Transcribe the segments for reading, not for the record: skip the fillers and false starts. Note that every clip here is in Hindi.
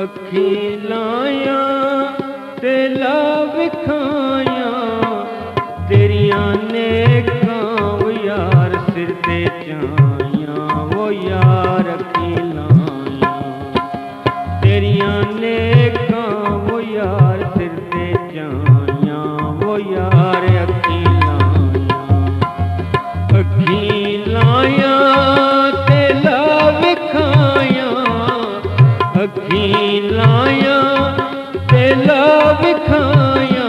अखी लाया ते लाभ खाया तेरिया नेकां वो यार सिर ते चाया वो यार अखी लाया तेरिया नेकां वो यार सिर ते चाया वो यार अखी लाया ते लाभ खाया अखी लाया ते लाभ खाया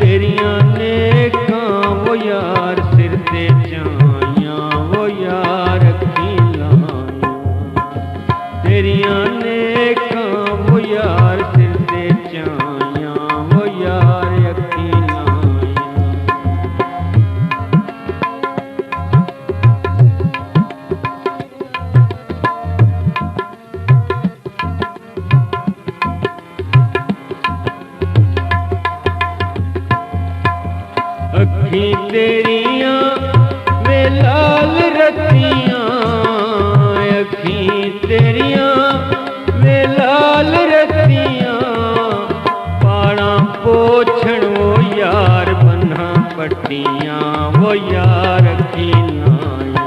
तेरिया नेकां वो यार सिर ते चाया वो यार अखी लाया तेरिया नेकां वो यार सिर ते चाया वो यार अखी लाया। अखी तेरिया वे लाल रतियां अखी तेरिया वे लाल रतियां पाड़ा पोछण वो यार बन्हा पट्टियां वो यार अखी लाया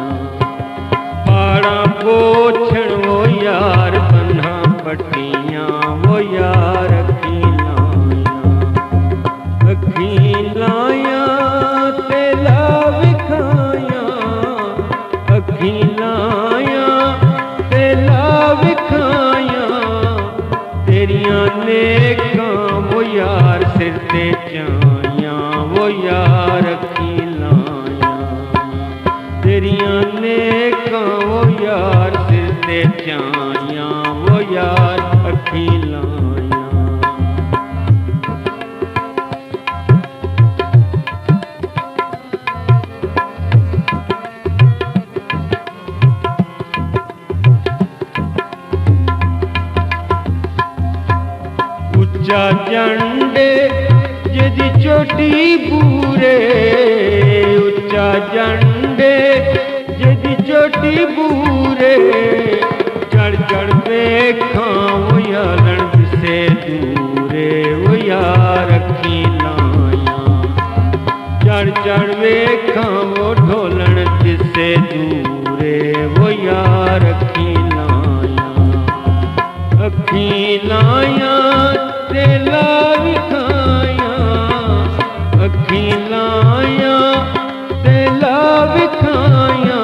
पाड़ा पोछण वो यार बन्हा पट्टियां वो यार अखी लाया अखी लाया ते लाभ खाया अखी लाया ते लाभ खाया तेरिया नेकां वो यार सिर ते चाया वो यार अखी लाया तेरिया नेकां वो यार सिर ते चाया वो यार अखी लाया। उच्चा जंडे जिदी चोटी बूरे उच्चा जंडे जिदी चोटी बूरे चढ़ चढ़ वेखां वो यालन से दूरे वो यार अखी लाया चढ़ चढ़ वेखां वो ढोलन जिससे दूरे वो यार अखी लाया अखी लाया ते लाभ खाया अखी लाया ते लाभ खाया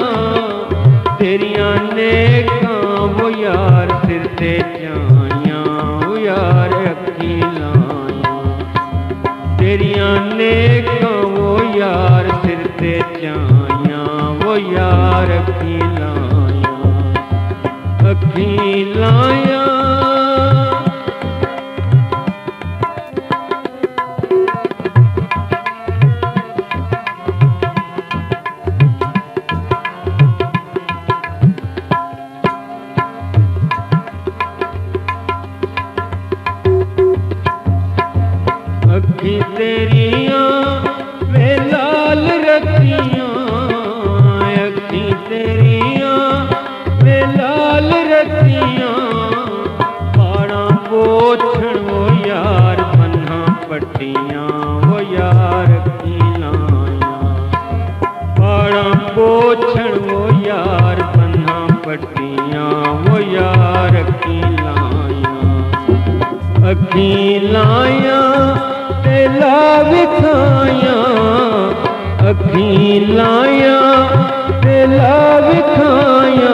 तेरिया नेकां वो यार सिर ते चाया वो यार अखी लाया तेरिया नेकां वो यार सिर ते चाया वो यार अखी लाया अखी लाया। अखी तेरिया वे लाल रतियां अखी तेरिया वे लाल रतियां पाड़ा पोछण वो यार बन्हा पट्टियां वो यार अखी लाया पाड़ा पोछण वो यार बन्हा पट्टियां वो यार अखी लाया अखी लाया ते लाभ खाया अखी लाया ते लाभ खाया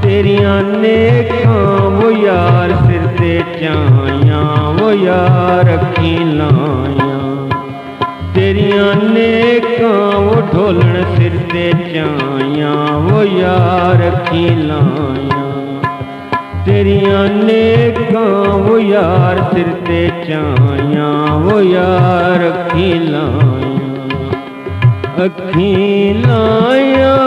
तेरिया नेकां वो यार सिर ते चाया वो यार अखी लाया तेरिया नेकां वो ढोलन सिर ते चाया वो यार अखी लाया तेरिया नेकां वो यार सिर ते चाया वो यार अखी लाया अखी लाया।